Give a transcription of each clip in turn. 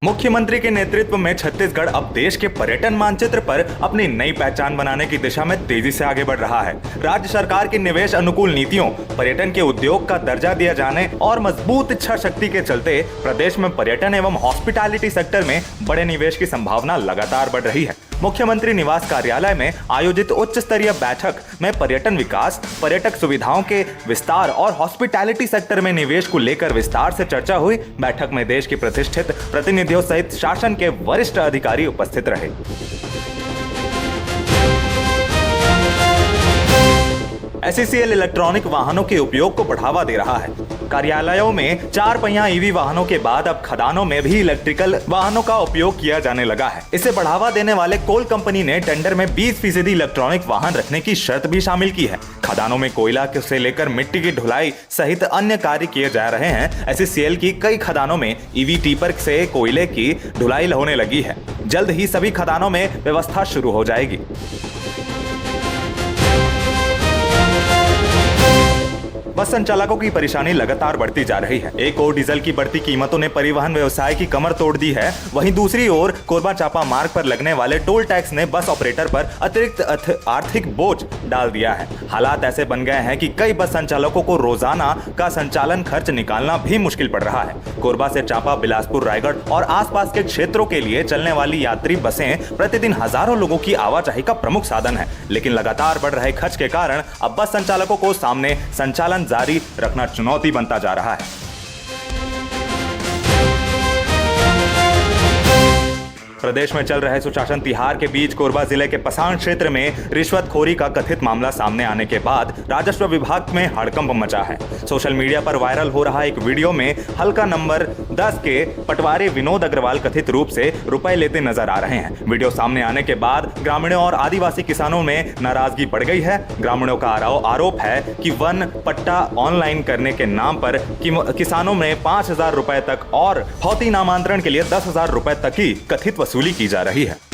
मुख्यमंत्री के नेतृत्व में छत्तीसगढ़ अब देश के पर्यटन मानचित्र पर अपनी नई पहचान बनाने की दिशा में तेजी से आगे बढ़ रहा है। राज्य सरकार की निवेश अनुकूल नीतियों, पर्यटन के उद्योग का दर्जा दिया जाने और मजबूत इच्छा शक्ति के चलते प्रदेश में पर्यटन एवं हॉस्पिटैलिटी सेक्टर में बड़े निवेश की संभावना लगातार बढ़ रही है। मुख्यमंत्री निवास कार्यालय में आयोजित उच्च स्तरीय बैठक में पर्यटन विकास, पर्यटक सुविधाओं के विस्तार और हॉस्पिटैलिटी सेक्टर में निवेश को लेकर विस्तार से चर्चा हुई। बैठक में देश के प्रतिष्ठित प्रतिनिधियों सहित शासन के वरिष्ठ अधिकारी उपस्थित रहे। SECL इलेक्ट्रॉनिक वाहनों के उपयोग को बढ़ावा दे रहा है। कार्यालयों में 4 पहिया ईवी वाहनों के बाद अब खदानों में भी इलेक्ट्रिकल वाहनों का उपयोग किया जाने लगा है। इसे बढ़ावा देने वाले कोल कंपनी ने टेंडर में 20% इलेक्ट्रॉनिक वाहन रखने की शर्त भी शामिल की है। खदानों में कोयला से लेकर मिट्टी की ढुलाई सहित अन्य कार्य किए जा रहे हैं। SECL की कई खदानों में EV टिपर से कोयले की ढुलाई होने लगी है। जल्द ही सभी खदानों में व्यवस्था शुरू हो जाएगी। बस संचालकों की परेशानी लगातार बढ़ती जा रही है। एक ओर डीजल की बढ़ती कीमतों ने परिवहन व्यवसाय की कमर तोड़ दी है, वहीं दूसरी ओर कोरबा चांपा मार्ग पर लगने वाले टोल टैक्स ने बस ऑपरेटर पर अतिरिक्त आर्थिक बोझ डाल दिया है। हालात ऐसे बन गए हैं कि कई बस संचालकों को रोजाना का संचालन खर्च निकालना भी मुश्किल पड़ रहा है। कोरबा से चांपा, बिलासपुर, रायगढ़ और आसपास के क्षेत्रों के लिए चलने वाली यात्री बसें प्रतिदिन हजारों लोगों की आवाजाही का प्रमुख साधन है, लेकिन लगातार बढ़ रहे खर्च के कारण अब बस संचालकों को सामने संचालन जारी रखना चुनौती बनता जा रहा है। प्रदेश में चल रहे सुशासन तिहार के बीच कोरबा जिले के पसान क्षेत्र में रिश्वतखोरी का कथित मामला सामने आने के बाद राजस्व विभाग में हड़कंप मचा है। सोशल मीडिया पर वायरल हो रहा एक वीडियो में हल्का नंबर 10 के पटवारी विनोद अग्रवाल कथित रूप से रुपए लेते नजर आ रहे हैं। वीडियो सामने आने के बाद ग्रामीणों और आदिवासी किसानों में नाराजगी बढ़ गई है। ग्रामीणों का आरोप है कि वन पट्टा ऑनलाइन करने के नाम पर किसानों में 5,000 रुपए तक और फौती नामांतरण के लिए 10,000 रुपए तक की कथित वसूली की जा रही है।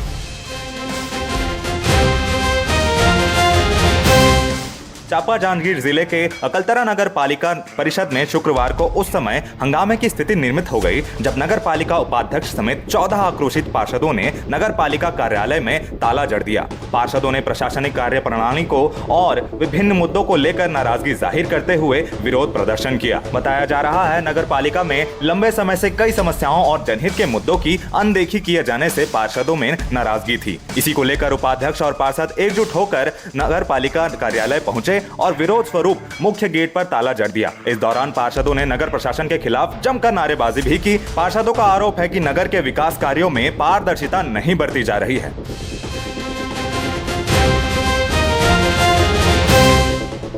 चांपा जांजगीर जिले के अकलतरा नगर पालिका परिषद में शुक्रवार को उस समय हंगामे की स्थिति निर्मित हो गई जब नगर पालिका उपाध्यक्ष समेत 14 आक्रोशित पार्षदों ने नगर पालिका कार्यालय में ताला जड़ दिया। पार्षदों ने प्रशासनिक कार्य प्रणाली को और विभिन्न मुद्दों को लेकर नाराजगी जाहिर करते हुए विरोध प्रदर्शन किया। बताया जा रहा है नगर पालिका में लंबे समय से कई समस्याओं और जनहित के मुद्दों की अनदेखी किए जाने से पार्षदों में नाराजगी थी। इसी को लेकर उपाध्यक्ष और पार्षद एकजुट होकर नगर पालिका कार्यालय पहुंचे और विरोध स्वरूप मुख्य गेट पर ताला जड़ दिया। इस दौरान पार्षदों ने नगर प्रशासन के खिलाफ जमकर नारेबाजी भी की। पार्षदों का आरोप है कि नगर के विकास कार्यों में पारदर्शिता नहीं बरती जा रही है।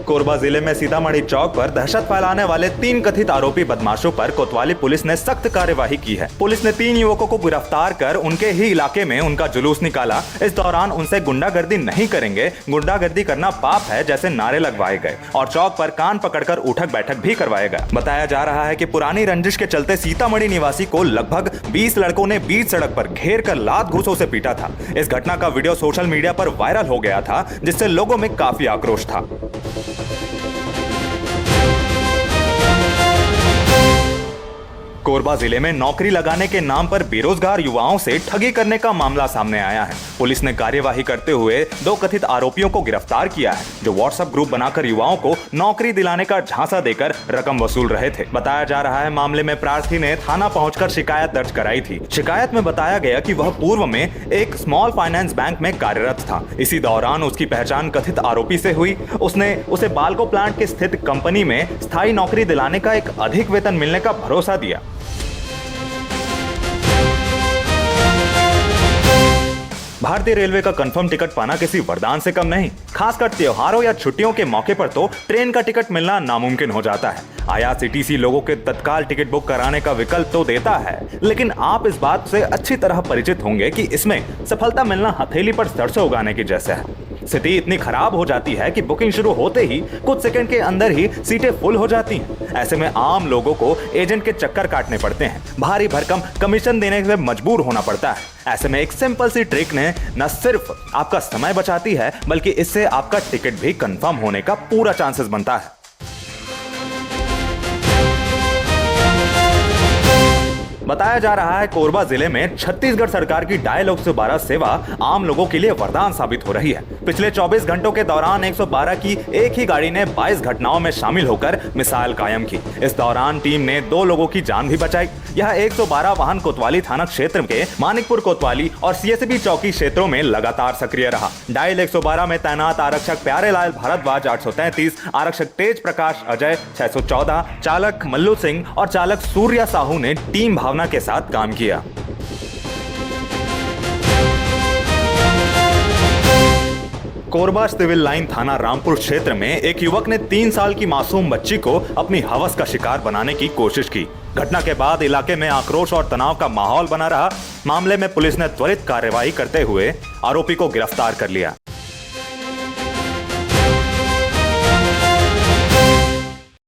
कोरबा जिले में सीतामढ़ी चौक पर दहशत फैलाने वाले 3 कथित आरोपी बदमाशों पर कोतवाली पुलिस ने सख्त कार्यवाही की है। पुलिस ने 3 युवकों को गिरफ्तार कर उनके ही इलाके में उनका जुलूस निकाला। इस दौरान उनसे गुंडागर्दी नहीं करेंगे, गुंडागर्दी करना पाप है जैसे नारे लगवाए गए और चौक पर कान पकड़कर उठक बैठक भी करवाया गया। बताया जा रहा है कि पुरानी रंजिश के चलते सीतामढ़ी निवासी को लगभग 20 लड़कों ने बीच सड़क पर घेर कर लात घूंसों से पीटा था। इस घटना का वीडियो सोशल मीडिया पर वायरल हो गया था, जिससे लोगों में काफी आक्रोश था। कोरबा जिले में नौकरी लगाने के नाम पर बेरोजगार युवाओं से ठगी करने का मामला सामने आया है। पुलिस ने कार्यवाही करते हुए 2 कथित आरोपियों को गिरफ्तार किया है, जो व्हाट्सएप ग्रुप बनाकर युवाओं को नौकरी दिलाने का झांसा देकर रकम वसूल रहे थे। बताया जा रहा है मामले में प्रार्थी ने थाना पहुंचकर शिकायत दर्ज कराई थी। शिकायत में बताया गया कि वह पूर्व में एक स्मॉल फाइनेंस बैंक में कार्यरत था। इसी दौरान उसकी पहचान कथित आरोपी से हुई। उसने उसे बाल्को प्लांट के स्थित कंपनी में स्थायी नौकरी दिलाने का एक अधिक वेतन मिलने का भरोसा दिया। भारतीय रेलवे का कंफर्म टिकट पाना किसी वरदान से कम नहीं। खासकर त्योहारों या छुट्टियों के मौके पर तो ट्रेन का टिकट मिलना नामुमकिन हो जाता है। IRCTC लोगों के तत्काल टिकट बुक कराने का विकल्प तो देता है, लेकिन आप इस बात से अच्छी तरह परिचित होंगे कि इसमें सफलता मिलना हथेली पर सरसों उगाने की जैसा है। स्थिति इतनी खराब हो जाती है कि बुकिंग शुरू होते ही कुछ सेकंड के अंदर ही सीटें फुल हो जाती हैं। ऐसे में आम लोगों को एजेंट के चक्कर काटने पड़ते हैं, भारी भरकम कमीशन देने से मजबूर होना पड़ता है। ऐसे में एक सिंपल सी ट्रिक ने न सिर्फ आपका समय बचाती है, बल्कि इससे आपका टिकट भी कंफर्म होने का पूरा चांसेस बनता है। बताया जा रहा है कोरबा जिले में छत्तीसगढ़ सरकार की डायल 112 सेवा आम लोगों के लिए वरदान साबित हो रही है। पिछले 24 घंटों के दौरान 112 की एक ही गाड़ी ने 22 घटनाओं में शामिल होकर मिसाल कायम की। इस दौरान टीम ने 2 लोगों की जान भी बचाई। यह 112 वाहन कोतवाली थाना क्षेत्र के मानिकपुर कोतवाली और सीएसबी चौकी क्षेत्रों में लगातार सक्रिय रहा। डायल 112 में तैनात आरक्षक प्यारेलाल भारद्वाज 833, आरक्षक तेज प्रकाश अजय 614, चालक मल्लू सिंह और चालक सूर्या साहू ने टीम भावना के साथ काम किया। कोरबा सिविल लाइन थाना रामपुर क्षेत्र में एक युवक ने 3 साल की मासूम बच्ची को अपनी हवस का शिकार बनाने की कोशिश की। घटना के बाद इलाके में आक्रोश और तनाव का माहौल बना रहा। मामले में पुलिस ने त्वरित कार्रवाई करते हुए आरोपी को गिरफ्तार कर लिया।